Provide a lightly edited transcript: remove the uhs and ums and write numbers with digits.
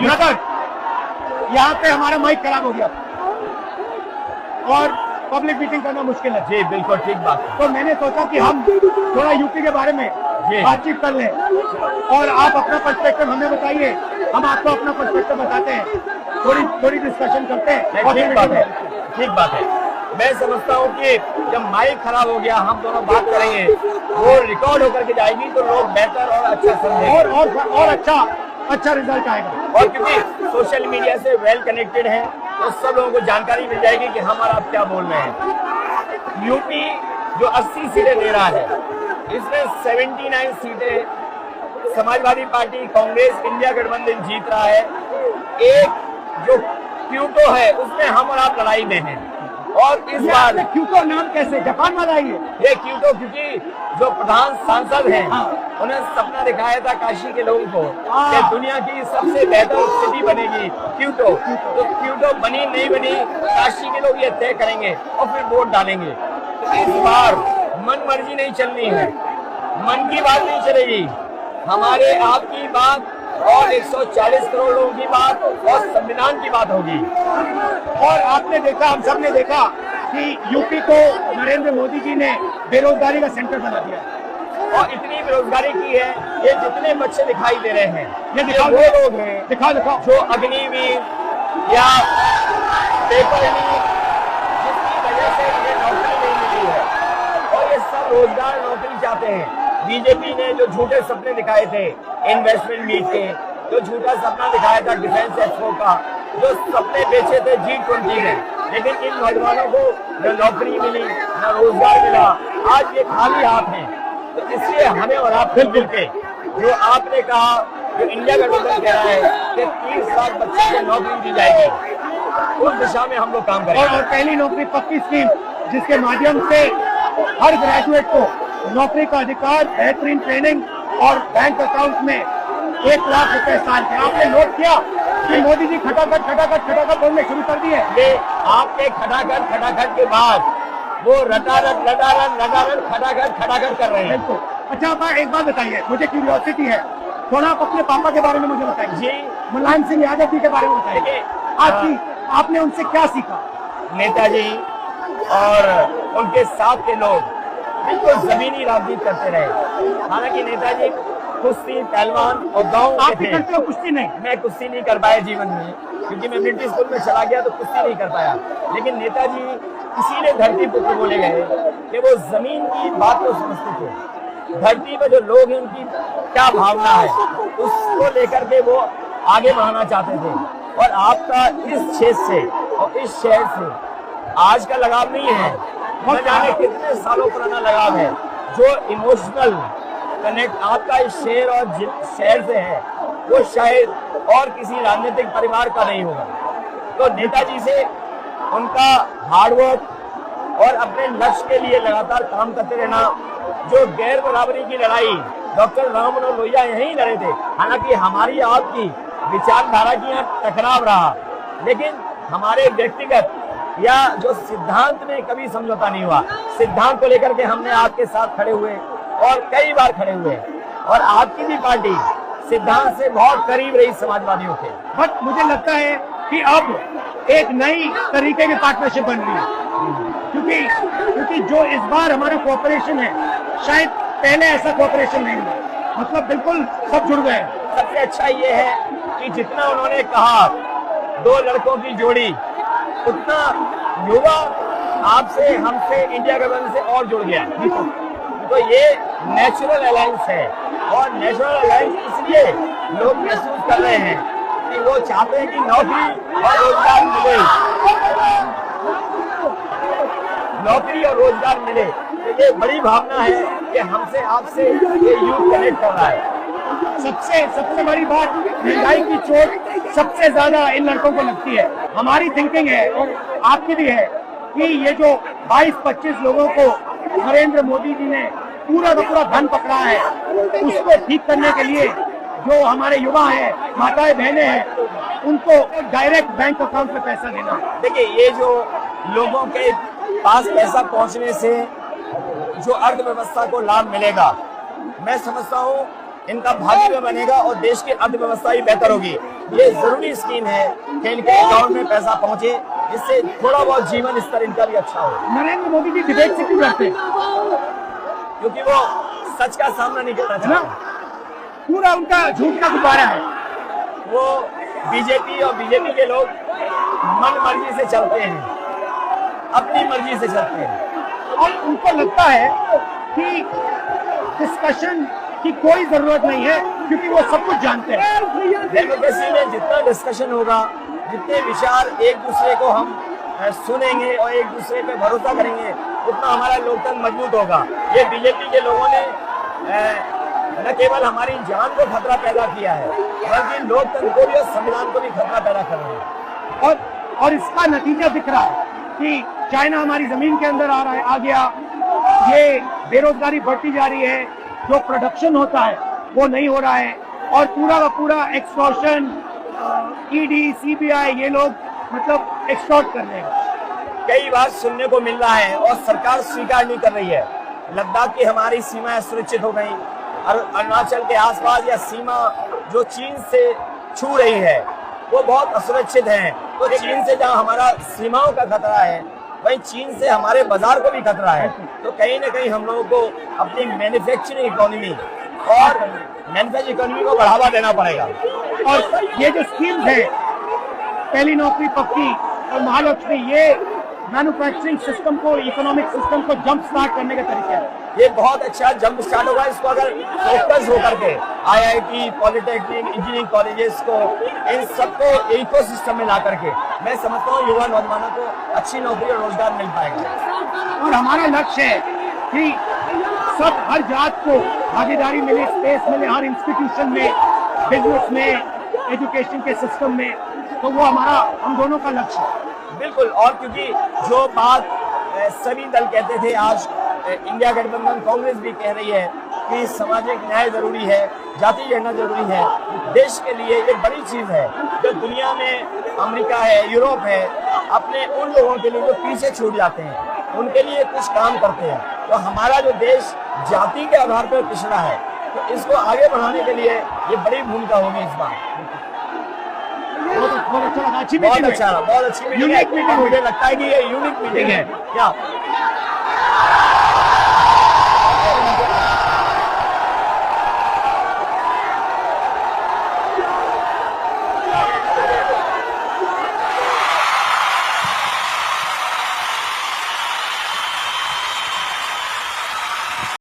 Brother, यहाँ पे हमारा माइक खराब हो गया और पब्लिक मीटिंग करना मुश्किल है। जी बिल्कुल ठीक बात है। तो मैंने सोचा कि हम थोड़ा यूपी के बारे में बातचीत कर लें और आप अपना पर्सपेक्टिव हमें बताइए, हम आपको अपना पर्सपेक्टिव बताते हैं, थोड़ी डिस्कशन करते हैं। ठीक बात है, ठीक बात है। मैं समझता हूँ कि जब माइक खराब हो गया हम दोनों बात करेंगे, वो रिकॉर्ड होकर के जाएगी तो लोग बेहतर और अच्छा समझेंगे और अच्छा रिजल्ट आएगा। और क्योंकि सोशल मीडिया से वेल कनेक्टेड है तो सब लोगों को जानकारी मिल जाएगी कि हम और आप क्या बोल रहे हैं। यूपी जो 80 सीटें दे रहा है, इसमें 79 सीटें समाजवादी पार्टी, कांग्रेस, इंडिया गठबंधन जीत रहा है। एक जो क्यूटो है उसमें हम और आप लड़ाई में हैं। और इस बार क्यूटो नाम कैसे, जापान वाला ही है ये क्यूटो, क्योंकि जो प्रधान सांसद हैं उन्हें सपना दिखाया था काशी के लोगों को कि दुनिया की सबसे बेहतर सिटी बनेगी क्यूटो। तो क्यूटो बनी नहीं बनी, काशी के लोग ये तय करेंगे और फिर वोट डालेंगे। तो इस बार मन मर्जी नहीं चलनी है, मन की बात नहीं चलेगी, हमारे आपकी बात और 140 करोड़ लोगों की बात और संविधान की बात होगी। और आपने देखा, हम सब ने देखा कि यूपी को नरेंद्र मोदी जी ने बेरोजगारी का सेंटर बना दिया और इतनी बेरोजगारी की है। ये जितने बच्चे दिखाई दे रहे हैं, ये दिखाओ, वो लोग हैं दिखाओ जो अग्निवीर या पेपर लीक, जिसकी वजह से इन्हें नौकरी नहीं मिली है और ये सब रोजगार नौकरी चाहते हैं। बीजेपी ने जो झूठे सपने दिखाए थे इन्वेस्टमेंट मीट के, जो झूठा सपना दिखाया था डिफेंस एक्सपो का, जो सपने बेचे थे G20 में, लेकिन इन नौजवानों को न नौकरी मिली न रोजगार मिला, आज ये खाली हाथ हैं। तो इसलिए हमें और आप मिल के, जो आपने कहा, जो इंडिया गठबंधन कह रहा है कि 30 लाख बच्चों को नौकरी दी जाएगी, उस दिशा में हम लोग काम करेंगे। और पहली नौकरी पक्की स्कीम, जिसके माध्यम से हर ग्रेजुएट को नौकरी का अधिकार, बेहतरीन ट्रेनिंग और बैंक अकाउंट में 1 लाख रुपए साल के। आपने नोट किया कि मोदी जी खटाखट बोलने शुरू कर दिए। ये आपके खटाखट के बाद वो रटारट खटाखट कर रहे हैं। अच्छा, आप एक बात बताइए, मुझे क्यूरियोसिटी है, थोड़ा आप अपने पापा के बारे में मुझे बताइए जी। मुलायम सिंह यादव जी के बारे में बताइए, आपने उनसे क्या सीखा? नेताजी और उनके साथ के लोग बिल्कुल जमीनी राजनीति करते रहे। हालांकि नेताजी कुश्ती, पहलवान और गाँव के थे। करते हो कुश्ती? नहीं, मैं कुश्ती नहीं कर पाया जीवन में, क्योंकि मैं मिलिट्री स्कूल में चला गया तो कुश्ती नहीं कर पाया। लेकिन नेताजी इसीलिए धरती पुत्र बोले गए कि वो जमीन की बात को समझते थे। धरती पर जो लोग हैं उनकी क्या भावना है, उसको लेकर के वो आगे बढ़ाना चाहते थे। और आपका इस क्षेत्र से और इस शहर से आज का लगाव नहीं है, न जाने कितने सालों पुराना लगाव है। जो इमोशनल कनेक्ट आपका इस शहर और शहर से है, वो शायद और किसी राजनीतिक परिवार का नहीं होगा। तो नेताजी से उनका हार्डवर्क और अपने लक्ष्य के लिए लगातार काम करते रहना, जो गैर बराबरी की लड़ाई डॉक्टर राम मनोहर लोहिया यहीं लड़े थे। हालांकि हमारी आपकी विचारधारा की यहाँ टकराव रहा, लेकिन हमारे व्यक्तिगत या जो सिद्धांत में कभी समझौता नहीं हुआ। सिद्धांत को लेकर के हमने आपके साथ खड़े हुए और कई बार खड़े हुए, और आपकी भी पार्टी सिद्धांत से बहुत करीब रही समाजवादियों के। बट मुझे लगता है कि अब एक नई तरीके की पार्टनरशिप बन रही है, क्योंकि जो इस बार हमारा कोऑपरेशन है, शायद पहले ऐसा कोऑपरेशन नहीं हुआ। मतलब बिल्कुल सब जुड़ गए। सबसे अच्छा ये है कि जितना उन्होंने कहा 2 लड़कों की जोड़ी, उतना युवा आपसे, हमसे, इंडिया गठबंधन से और जुड़ गया। तो ये नेचुरल अलायंस है, और नेचुरल अलायंस इसलिए लोग महसूस कर रहे हैं कि वो चाहते हैं कि नौकरी और रोजगार मिले, नौकरी और रोजगार मिले। तो ये बड़ी भावना है कि हमसे, आपसे ये यूथ कनेक्ट कर रहा है। सबसे बड़ी बात, महंगाई की चोट सबसे ज्यादा इन लड़कों को लगती है। हमारी थिंकिंग है और आपकी भी है कि ये जो 22-25 लोगों को नरेंद्र मोदी जी ने पूरा का पूरा धन पकड़ा है, उसको ठीक करने के लिए जो हमारे युवा हैं, माताएं बहनें हैं, उनको डायरेक्ट बैंक अकाउंट में पैसा देना। देखिए, ये जो लोगों के पास पैसा पहुंचने से जो अर्थव्यवस्था को लाभ मिलेगा, मैं समझता हूँ इनका भाग्य भी बनेगा और देश की अर्थव्यवस्था भी बेहतर होगी। ये जरूरी स्कीम है कि इनके अकाउंट में पैसा पहुंचे, इससे थोड़ा बहुत जीवन स्तर इनका भी अच्छा हो। नरेंद्र मोदी जी डिबेट से क्यों डरते हैं? क्योंकि वो सच का सामना नहीं करना चाहते। पूरा उनका झूठ का गुब्बारा है। वो बीजेपी और बीजेपी के लोग मन मर्जी से चलते हैं, अपनी मर्जी से चलते हैं और उनको लगता है कि डिस्कशन की कोई जरूरत नहीं है क्योंकि वो सब कुछ जानते हैं। डेमोक्रेसी में जितना डिस्कशन होगा, जितने विचार एक दूसरे को हम सुनेंगे और एक दूसरे पे भरोसा करेंगे, उतना हमारा लोकतंत्र मजबूत होगा। ये बीजेपी के लोगों ने न केवल हमारी जान को खतरा पैदा किया है, बल्कि लोकतंत्र को भी और संविधान को भी खतरा पैदा कर रहे हैं। और इसका नतीजा दिख रहा है कि चाइना हमारी जमीन के अंदर आ गया, ये बेरोजगारी बढ़ती जा रही है, जो प्रोडक्शन होता है वो नहीं हो रहा है, और पूरा का पूरा एक्सटॉर्शन, ईडी, सीबीआई, ये लोग मतलब एक्सटॉर्ट कर रहे हैं। कई बार सुनने को मिल रहा है और सरकार स्वीकार नहीं कर रही है, लद्दाख की हमारी सीमाएं सुरक्षित हो गई, अरुणाचल के आसपास या सीमा जो चीन से छू रही है वो बहुत असुरक्षित है। तो चीन से जहाँ हमारा सीमाओं का खतरा है, वहीं चीन से हमारे बाजार को भी खतरा है। तो कहीं न कहीं हम लोगों को अपनी मैन्युफैक्चरिंग इकोनॉमी और मैन्युफैक्चरिंग इकोनॉमी को बढ़ावा देना पड़ेगा। और ये जो स्कीम्स है, पहली नौकरी पक्की और महालक्ष्मी, ये मैन्युफैक्चरिंग सिस्टम को, इकोनॉमिक सिस्टम को जंप स्टार्ट करने के तरीके हैं। ये बहुत अच्छा जंप स्टार्ट होगा। इसको अगर फोकस होकर के IIT, पॉलिटेक्निक, इंजीनियरिंग कॉलेजेस को, इन सबको इकोसिस्टम में ला करके मैं समझता हूँ युवा नौजवानों को अच्छी नौकरी और रोजगार मिल पाएगा। और हमारा लक्ष्य है कि सब, हर जात को भागीदारी मिले, स्पेस मिले, हर इंस्टीट्यूशन में, बिजनेस में, एजुकेशन के सिस्टम में। तो वो हम दोनों का लक्ष्य है। बिल्कुल। और क्योंकि जो बात सभी दल कहते थे, आज इंडिया गठबंधन कांग्रेस भी कह रही है कि सामाजिक न्याय जरूरी है, जाति गणना जरूरी है। देश के लिए ये बड़ी चीज है। जो दुनिया में अमेरिका है, यूरोप है, अपने उन लोगों के लिए जो पीछे छूट जाते हैं, उनके लिए कुछ काम करते हैं। तो हमारा जो देश जाति के आधार पर पिछड़ा है, तो इसको आगे बढ़ाने के लिए ये बड़ी भूमिका होगी इस बार। बहुत अच्छा लगा, अच्छी बहुत अच्छी मीटिंग है। मुझे लगता है कि ये यूनिक मीटिंग है क्या?